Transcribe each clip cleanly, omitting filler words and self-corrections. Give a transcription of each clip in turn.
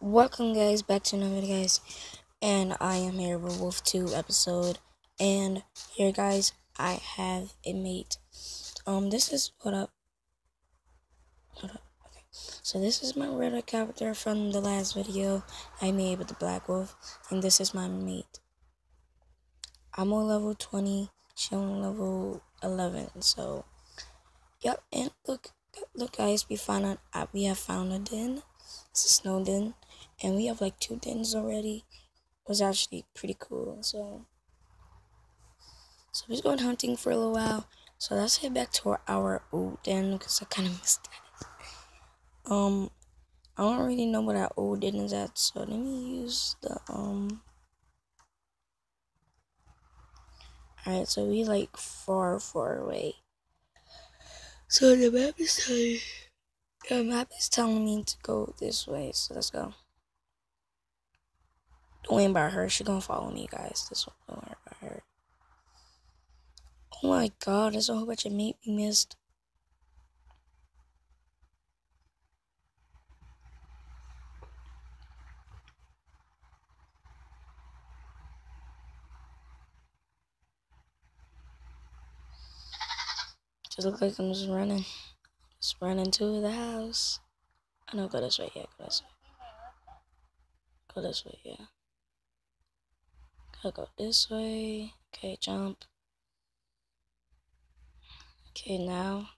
Welcome guys back to another video guys, and I am here with Wolf 2 episode, and here guys I have a mate. This is hold up. Okay. So this is my red character from the last video I made with the Black Wolf, and this is my mate. I'm on level 20, she's on level 11, so yep. And look guys, we have found a den. It's a snow den, and we have like 2 dens already. It was actually pretty cool. So we're going hunting for a little while. So let's head back to our old den because I kind of missed that. I don't really know what our old den is at, so let me use the Alright, so we like far away. So the map is telling me to go this way, so let's go. Don't worry about her, she's gonna follow me, guys. Don't worry about her. Oh my god, there's a whole bunch of meat we missed. Just look like I'm just running. Just running to the house. I know, go this way, yeah, go this way. Go this way, yeah. Gotta go this way. Okay, jump. Okay, now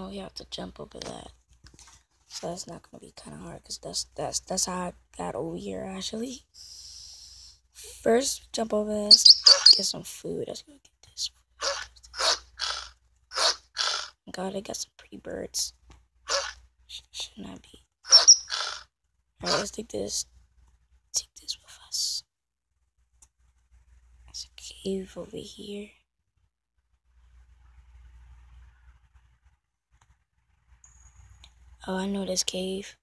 we have to jump over that. So that's not gonna be kind of hard, because that's how I got over here actually. First, jump over this, get some food. Let's go get this food. God, I got some pretty birds. Should not be. Alright, let's take this. Take this with us. There's a cave over here. Oh, I know this cave.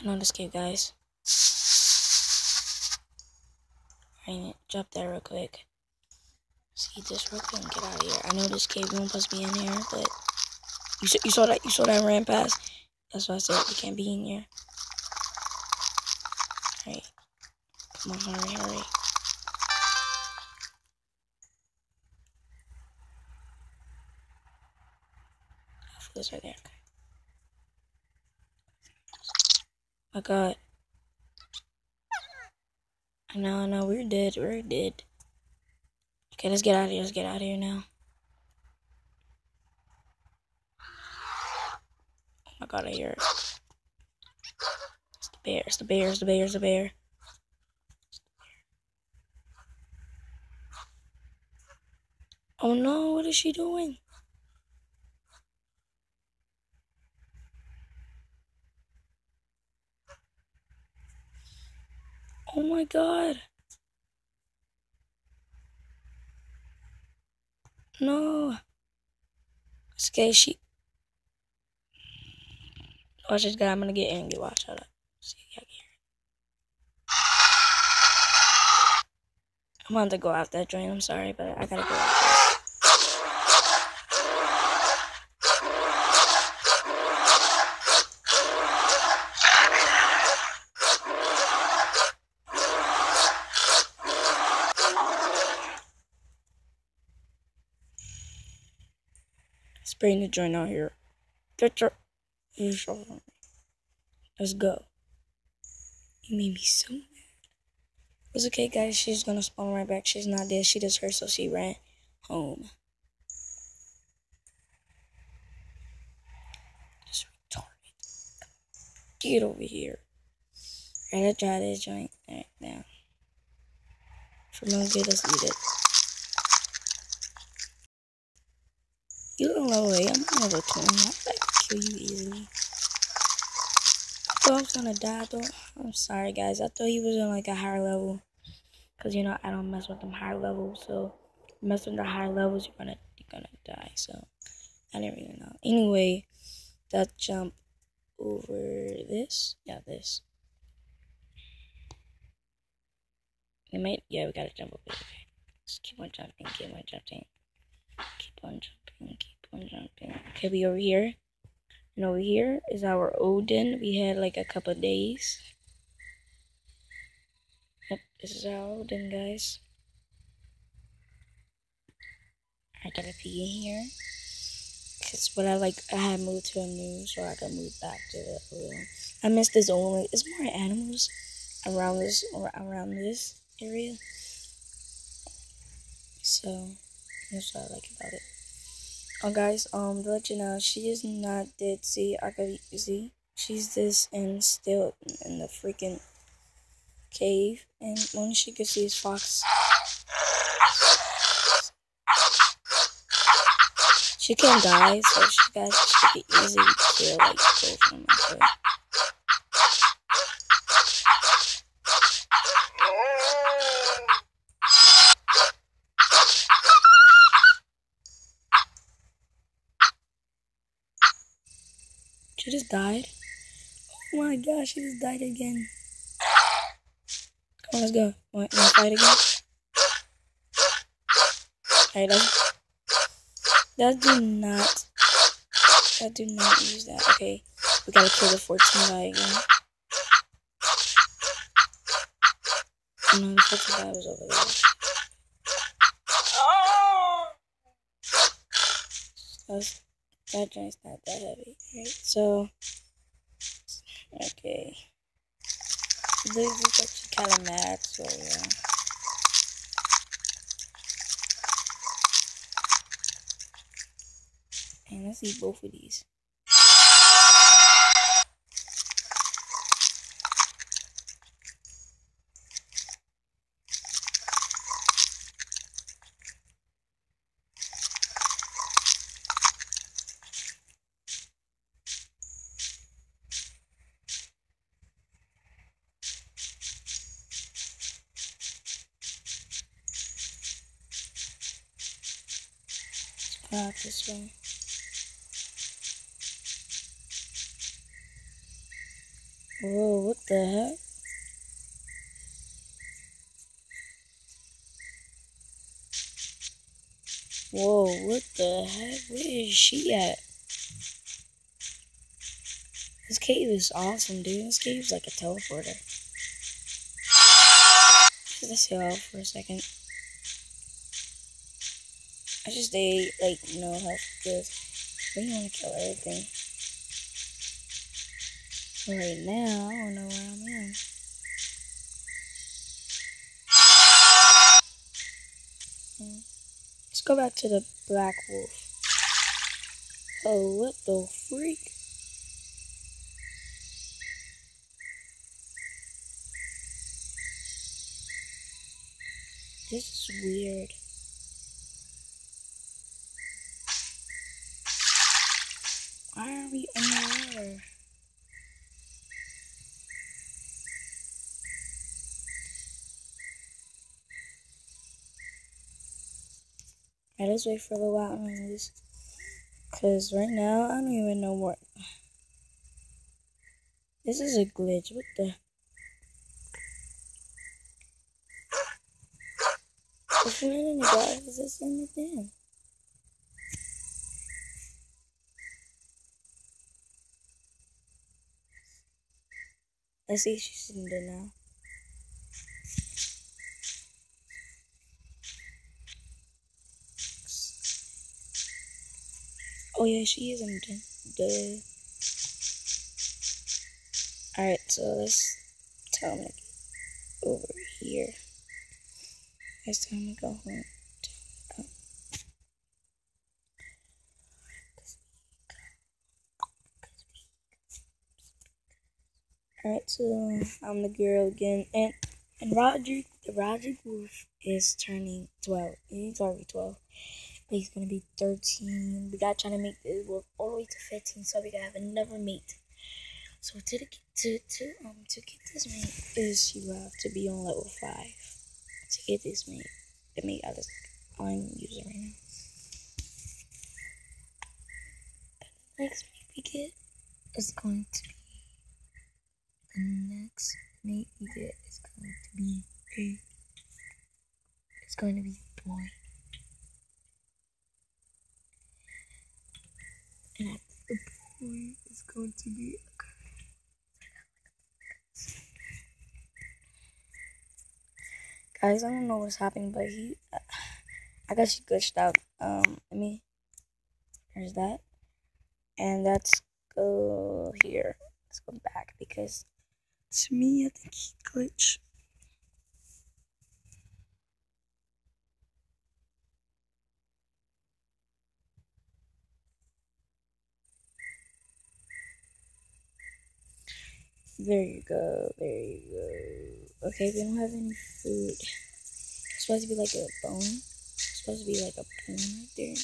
I know this cave, guys. Alright, drop that real quick. See this real quick and get out of here. I know this cave won't supposed to be in here, but you saw that ran past. That's why I said we can't be in here. Alright. Come on, hurry. This right there. Okay. My god. I know, we're dead. Okay, let's get out of here now. Oh my god, I hear it. It's the bear. Oh no, what is she doing? Oh my god. No. It's okay, watch this guy, I'm gonna get angry. Watch out. See, I can hear it. I'm gonna have to go out that joint. I'm sorry, but I gotta go out there. Let's bring the joint out here. Get your... Let's go. You made me so mad. It's okay, guys. She's gonna spawn right back. She's not dead. She just hurt, so she ran home. Just retarded. Get over here. Alright, let's try this joint. Alright, now. For no good, let's eat it. You don't know way. I'm on level 20. I can kill you easily. I thought I was gonna die, though. I'm sorry, guys. I thought he was on like a higher level. Because, you know, I don't mess with them higher levels. So, mess with the higher levels, you're gonna die. So, I didn't really know. Anyway, that jump over this. Yeah, this. Yeah, we gotta jump over it. Okay. Just keep on jumping, keep on jumping. Keep on jumping, keep on jumping. Okay, we over here. And over here is our Odin. We had like a couple days. Yep, this is our Odin, guys. I gotta pee in here. Cause what I had moved to a new, so I can move back to the old one. I miss this old one. It's more animals around this area. So that's what I like about it. Oh guys, to let you know, she is not dead. See, I could see she's this and still in the freaking cave, and only she could see is Fox. She can die, so she can easily kill like both of them. Okay. She just died. Oh my gosh, she just died again. Come on, let's go. Want to fight again? Alright, do not use that. Okay, we gotta kill the 14 guy again. Oh no, the 14 guy was over there. That giant's not that heavy. Right, so okay. This is actually kind of mad, so yeah. And let's eat both of these. Let's go out this way. Whoa, what the heck? Whoa, what the heck? Where is she at? This cave is awesome, dude. This cave's like a teleporter. Let's heal out for a second. I just stay like no health because we want to kill everything. Right now, I don't know where I'm in. Let's go back to the Black Wolf. Oh, what the freak? This is weird. Why are we in the water? Alright, let's wait for a little while on this. Cause right now, I don't even know what. This is a glitch. What the? If you're not in the garden, is this in the thing? Let's see if she's in there now. Oh yeah, she is in the. Alright, so let's tell him to get over here. It's time to go home. Alright, so I'm the girl again, and the Roderick Wolf is turning 12. He's already 12. But he's gonna be 13. We gotta try to make this wolf all the way to 15, so we gotta have another mate. So to get this mate is you have to be on level 5 to get this mate. The mate I'm using right now. The next mate we get is going to be boy. And the boy is going to be a girl. Guys, I don't know what's happening, but I guess he glitched out. There's that. And let's go here. Let's go back because to me, I think he glitched. There you go. There you go. Okay, we don't have any food. It's supposed to be like a bone. It's supposed to be like a bone right there.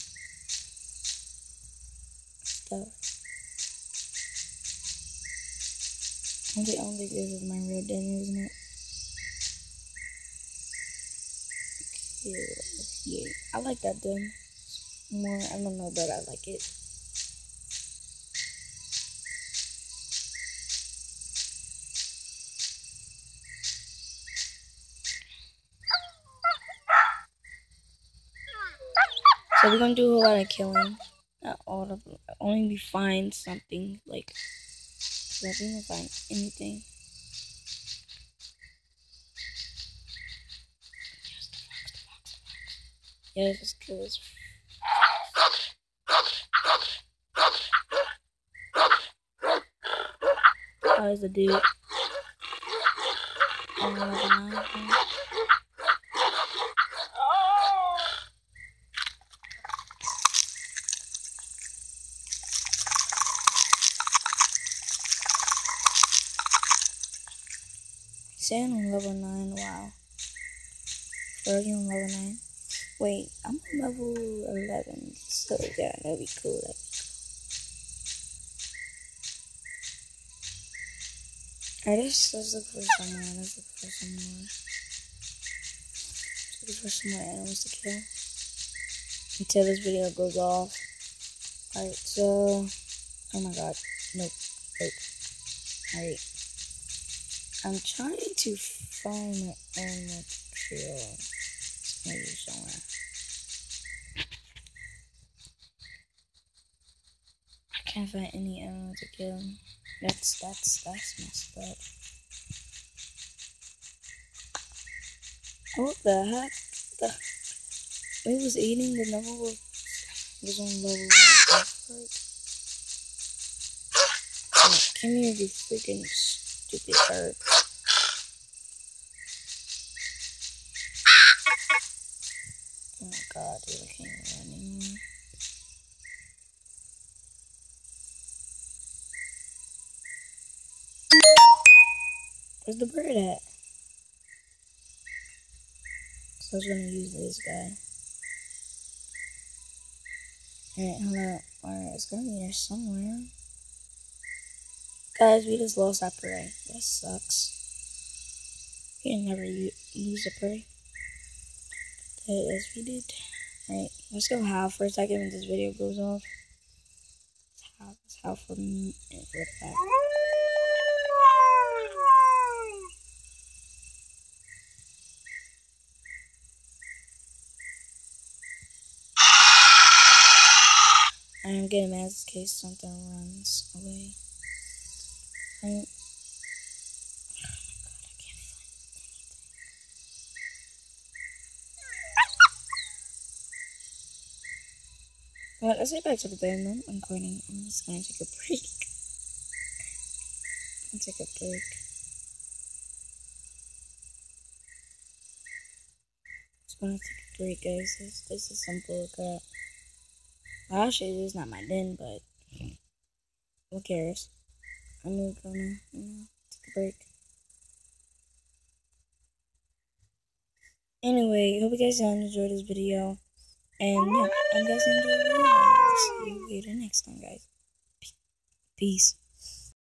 Stuff. I don't think this is my real den, isn't it? Yeah. I like that den more. I don't know, but I like it. So we're gonna do a lot of killing. Not all of them. Only we find something like. I didn't find anything. Yeah, let's just kill this. How is the dude? Saying on level 9, wow. Already on level 9. Wait, I'm on level 11, so yeah, that'd be cool. Alright, let's look for some more. Let's look for some more. Let's look for some more animals to kill until this video goes off. Alright, so oh my god, nope. Alright, I'm trying to find my animal to kill. Maybe somewhere. I can't find any animal to kill. That's messed up. What the heck? It was eating the level was on level 1. Oh, come here, you freaking stupid bird. Oh my god, dude, I can't run anymore. Where's the bird at? So I was gonna use this guy. Alright, hold up. Alright, it's gonna be there somewhere. Guys, we just lost our prey. That sucks. We can never use a prey. Yes, we did. Alright, let's go half for a second when this video goes off. It's half for me and for the back. I am getting mad in case something runs away. Right. Well, let's get back to the bed then. I'm just gonna take a break. I'll take a break. Just gonna take a break, guys. This is some bull crap. Well, actually, this is not my den, but who cares? I'm gonna, take a break. Anyway, hope you guys enjoyed this video. And yeah, I'm guys enjoyed the video. I'll see you later next time, guys. Peace.